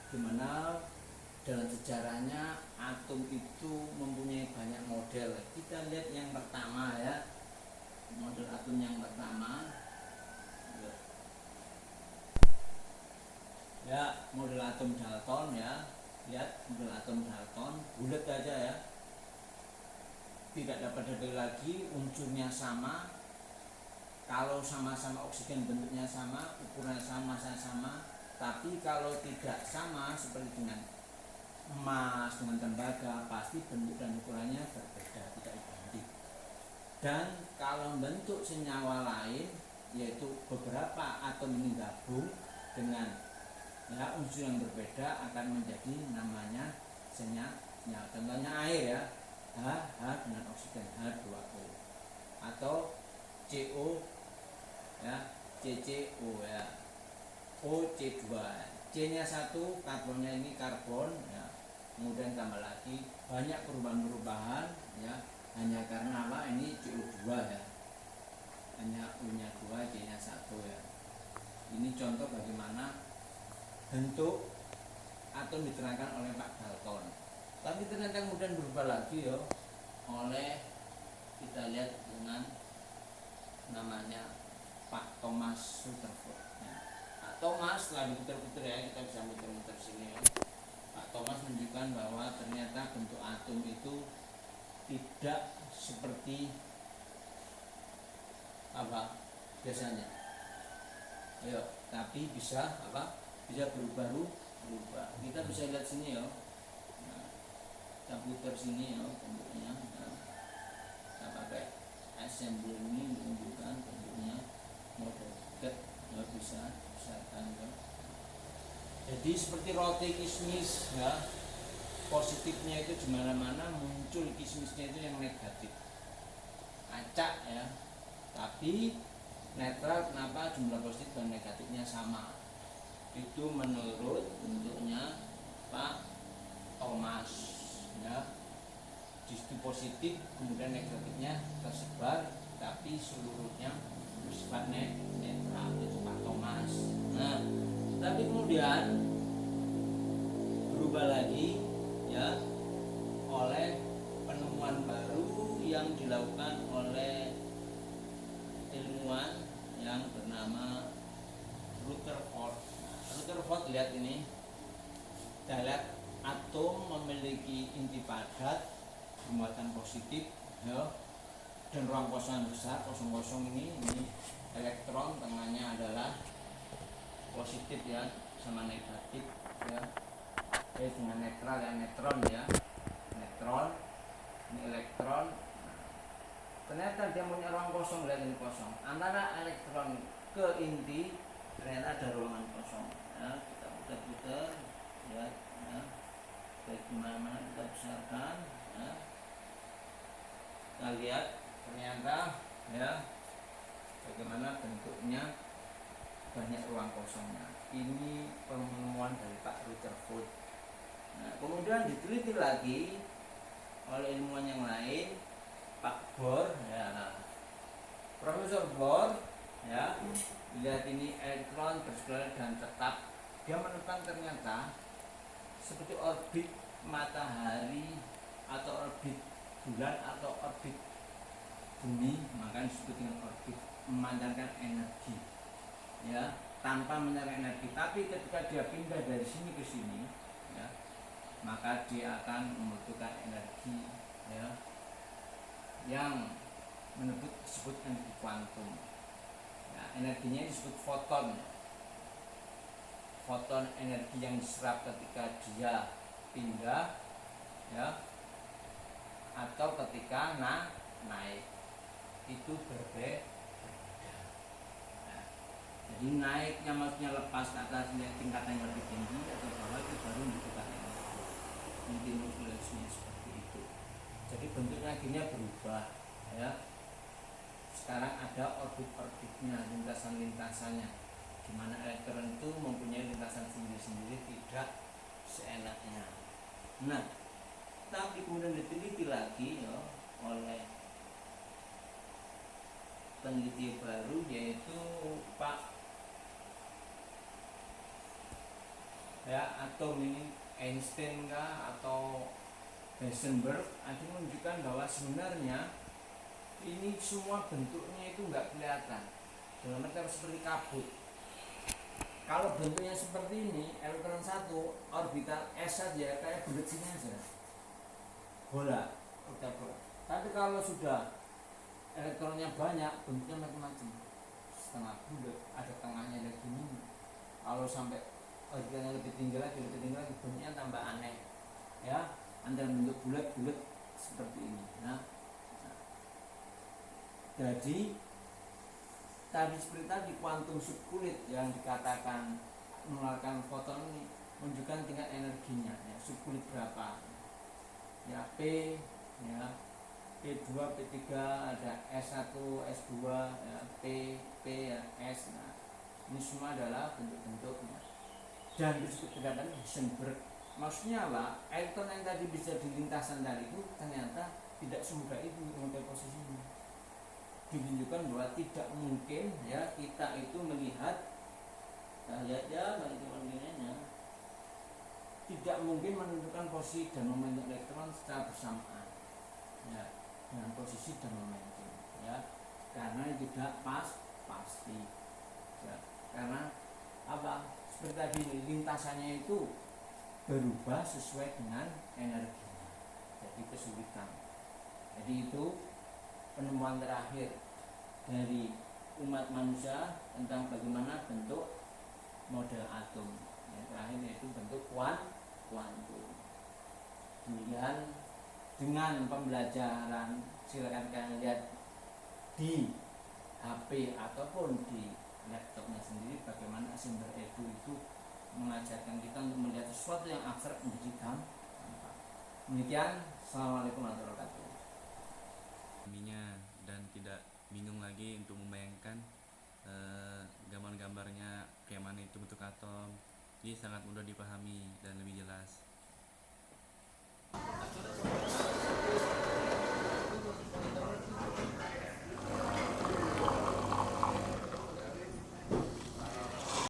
dimana dalam sejarahnya atom itu mempunyai banyak model. Kita lihat yang pertama ya, model atom yang pertama ya, model atom Dalton ya. Lihat model atom Dalton, bulat aja ya, tidak dapat dibagi lagi, unsurnya sama. Kalau sama-sama oksigen bentuknya sama, ukurannya sama, masanya sama. Tapi kalau tidak sama seperti dengan emas, dengan tembaga, pasti bentuk dan ukurannya berbeda, tidak identik. Dan kalau bentuk senyawa lain, yaitu beberapa atom ini gabung dengan ya unsur yang berbeda, akan menjadi namanya senyawa. Contohnya air ya, H dengan oksigen H2O, atau CO ya, CCO ya, OC2, C-nya 1, karbonnya ini karbon ya. Kemudian tambah lagi banyak perubahan-perubahan ya, hanya karena apa? Ini CO2 ya, hanya U-nya 2, C-nya 1 ya. Ini contoh bagaimana bentuk atom diterangkan oleh Pak Dalton. Tapi ternyata kemudian berubah lagi ya, oleh kita lihat dengan namanya Pak Thomas Rutherford ya. Pak Thomas setelah diputar-putar ya, kita bisa muter-muter sini ya. Pak Thomas menunjukkan bahwa ternyata bentuk atom itu tidak seperti apa biasanya. Ayo, tapi bisa apa? Bisa berubah. Kita bisa lihat sini ya. Nah, kita putar sini ya bentuknya. Nah, kita pakai assembly ini menunjukkan bentuknya model dekat ya, bisa kan ya. Jadi seperti roti kismis ya, positifnya itu di mana-mana, muncul kismisnya itu yang negatif, acak ya. Tapi netral, kenapa jumlah positif dan negatifnya sama? Itu menurut bentuknya Pak Thomas ya. Di situ positif, kemudian negatifnya tersebar, tapi seluruhnya bersifat netral, itu Pak Thomas. Nah, tapi kemudian berubah lagi ya, oleh penemuan baru yang dilakukan oleh ilmuwan yang bernama Rutherford. Rutherford, lihat ini, kita lihat atom memiliki inti padat bermuatan positif ya, dan ruang kosong yang besar, kosong-kosong ini elektron, tengahnya adalah positif ya, sama negatif ya, dengan netral ya, netron ya, netron, ini elektron. Ternyata dia punya ruang kosong, lihat ini kosong, antara elektron ke inti ternyata ada ruangan kosong ya. Kita putar-putar ya, baik dimana kita besarkan ya. Kita lihat ternyata ya, bagaimana bentuknya banyak ruang kosongnya. Ini penemuan dari Pak Rutherford. Nah, kemudian diteliti lagi oleh ilmuwan yang lain, Pak Bohr ya, Profesor Bohr ya. Lihat ini elektron bersekolah dan tetap, dia menemukan ternyata seperti orbit matahari atau orbit bulan atau orbit bumi, maka disebut dengan orbit, memancarkan energi ya, tanpa menyerap energi. Tapi ketika dia pindah dari sini ke sini ya, maka dia akan membutuhkan energi ya, yang disebut energi kuantum ya. Energinya disebut foton. Foton energi yang diserap ketika dia pindah ya, atau ketika naik, itu berbeda. Nah, jadi naiknya maksudnya lepas ke atas tingkatan yang lebih tinggi, atau bawah itu baru membutuhkan energi. Inti nukleusnya seperti itu. Jadi bentuknya akhirnya berubah ya. Sekarang ada orbit-orbitnya, lintasan-lintasannya, di mana elektron itu mempunyai lintasan sendiri-sendiri, tidak seenaknya. Nah, tapi kemudian diteliti lagi ya, oleh peneliti baru, yaitu Pak ya atom ini Einstein kah atau Heisenberg akhirnya menunjukkan bahwa sebenarnya ini semua bentuknya itu nggak kelihatan, dalam arti seperti kabut. Kalau bentuknya seperti ini, elektron satu orbital S saja kayak bulat sini aja, bola, bola. Tapi kalau sudah elektronnya banyak, bentuknya macam-macam, setengah bulat, ada tengahnya ada gini. Kalau sampai orbitalnya lebih tinggi lagi, bentuknya tambah aneh, ya, antara bentuk bulat-bulat seperti ini. Nah, jadi tadi seperti tadi kuantum subkulit yang dikatakan mengeluarkan foton ini menunjukkan tingkat energinya, ya, subkulit berapa, ya, P, ya, P2, P3, ada S1, S2, ya, P, ya, S. Nah, ini semua adalah bentuk-bentuknya. Dan disebut dengan Heisenberg. Maksudnya apa? Elektron yang tadi bisa di lintasan tadi itu ternyata tidak semudah itu mengenai posisinya. Ditunjukkan bahwa tidak mungkin ya kita itu melihat tidak mungkin menentukan posisi dan momentum elektron secara bersamaan, ya, dengan posisi dan momentum, ya, karena tidak pasti, ya, karena apa? Seperti tadi lintasannya itu berubah sesuai dengan energinya, jadi kesulitan. Jadi itu penemuan terakhir dari umat manusia tentang bagaimana bentuk model atom. Yang terakhir yaitu bentuk kuantum. Kemudian dengan pembelajaran, silakan kalian lihat di HP ataupun di laptopnya sendiri bagaimana sumber edu itu mengajarkan kita untuk melihat sesuatu yang abstrak menjadi gampang. Demikian, assalamualaikum warahmatullahi wabarakatuh. Dan tidak bingung lagi untuk membayangkan gambar-gambarnya kayak mana itu bentuk atom, jadi sangat mudah dipahami dan lebih jelas.